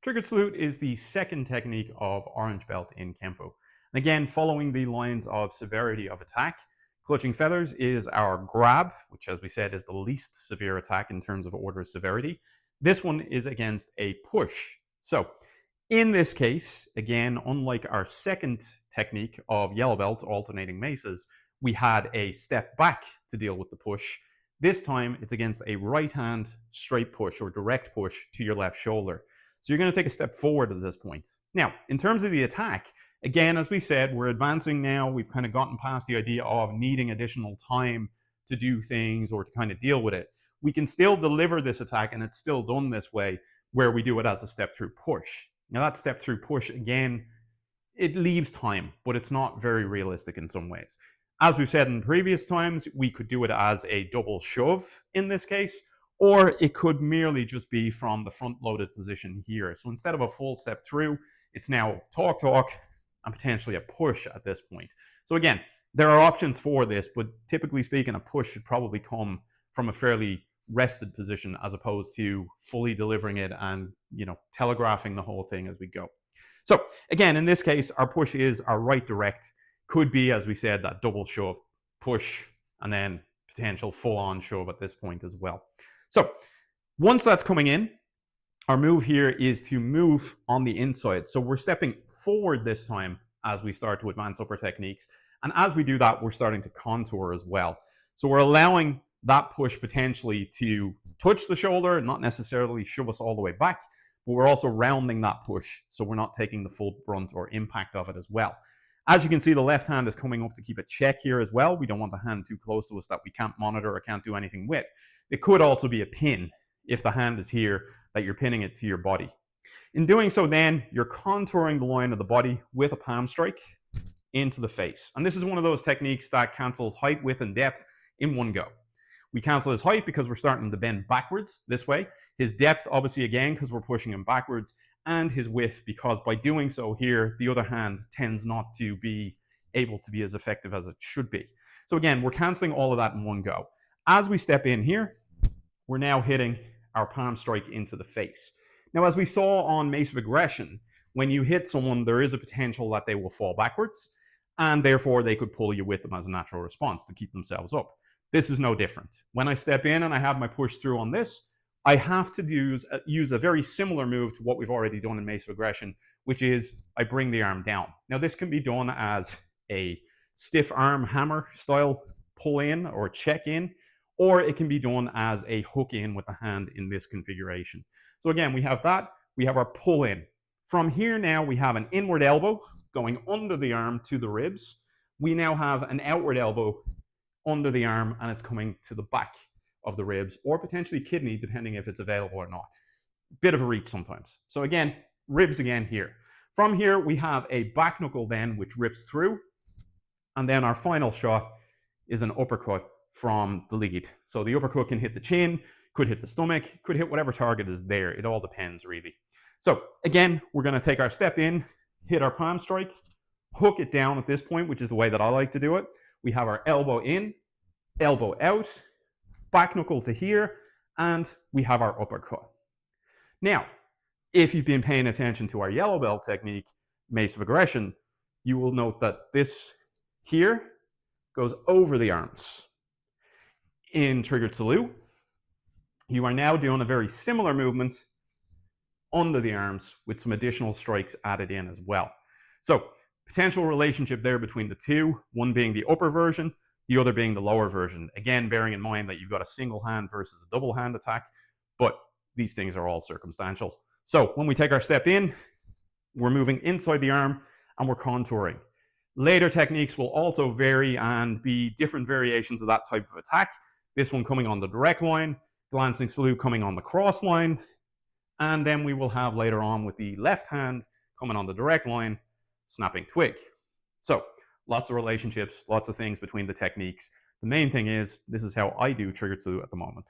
Triggered salute is the second technique of orange belt in Kenpo. And again, following the lines of severity of attack, clutching feathers is our grab, which as we said is the least severe attack in terms of order of severity. This one is against a push. So in this case, again, unlike our second technique of yellow belt alternating maces, we had a step back to deal with the push. This time it's against a right hand straight push or direct push to your left shoulder. So you're going to take a step forward at this point. Now, in terms of the attack, again, as we said, we're advancing now. We've kind of gotten past the idea of needing additional time to do things or to kind of deal with it. We can still deliver this attack, and it's still done this way, where we do it as a step through push. Now, that step through push, again, it leaves time, but it's not very realistic in some ways. As we've said in previous times, we could do it as a double shove in this case, or it could merely just be from the front-loaded position here. So instead of a full step through, it's now talk, and potentially a push at this point. So again, there are options for this, but typically speaking, a push should probably come from a fairly rested position as opposed to fully delivering it and, telegraphing the whole thing as we go. So again, in this case, our push is our right direct. Could be, as we said, that double shove, push, and then potential full-on shove at this point as well. So once that's coming in, our move here is to move on the inside. So we're stepping forward this time as we start to advance upper techniques. And as we do that, we're starting to contour as well. So we're allowing that push potentially to touch the shoulder, not necessarily shove us all the way back, but we're also rounding that push. So we're not taking the full brunt or impact of it as well. As you can see, the left hand is coming up to keep a check here as well. We don't want the hand too close to us that we can't monitor or can't do anything with. It could also be a pin if the hand is here, that you're pinning it to your body. In doing so then, you're contouring the line of the body with a palm strike into the face. And this is one of those techniques that cancels height, width, and depth in one go. We cancel his height because we're starting to bend backwards this way. His depth, obviously, again, because we're pushing him backwards. And his width, because by doing so here, the other hand tends not to be able to be as effective as it should be. So again, we're canceling all of that in one go. As we step in here, we're now hitting our palm strike into the face. Now, as we saw on Mace of Aggression, when you hit someone, there is a potential that they will fall backwards, and therefore they could pull you with them as a natural response to keep themselves up. This is no different. When I step in and I have my push through on this, I have to use a very similar move to what we've already done in Mace of Aggression, which is I bring the arm down. Now, this can be done as a stiff arm hammer style pull in or check in, or it can be done as a hook in with the hand in this configuration. So again, we have that, we have our pull in. From here now, we have an inward elbow going under the arm to the ribs. We now have an outward elbow under the arm, and it's coming to the back of the ribs, or potentially kidney, depending if it's available or not. Bit of a reach sometimes. So again, ribs again here. From here, we have a back knuckle then, which rips through, and then our final shot is an uppercut from the lead. So the uppercut can hit the chin, could hit the stomach, could hit whatever target is there. It all depends, really. So again, we're going to take our step in, hit our palm strike, hook it down at this point, which is the way that I like to do it. We have our elbow in, elbow out, back knuckle to here, and we have our uppercut. Now, if you've been paying attention to our yellow belt technique, Mace of Aggression, you will note that this here goes over the arms. In Triggered Salute, you are now doing a very similar movement under the arms with some additional strikes added in as well. So, potential relationship there between the two, one being the upper version, the other being the lower version. Again, bearing in mind that you've got a single hand versus a double hand attack, but these things are all circumstantial. So when we take our step in, we're moving inside the arm and we're contouring. Later techniques will also vary and be different variations of that type of attack. This one coming on the direct line, glancing salute coming on the cross line, and then we will have later on with the left hand coming on the direct line, snapping twig. So lots of relationships, lots of things between the techniques. The main thing is, this is how I do Triggered Salute at the moment.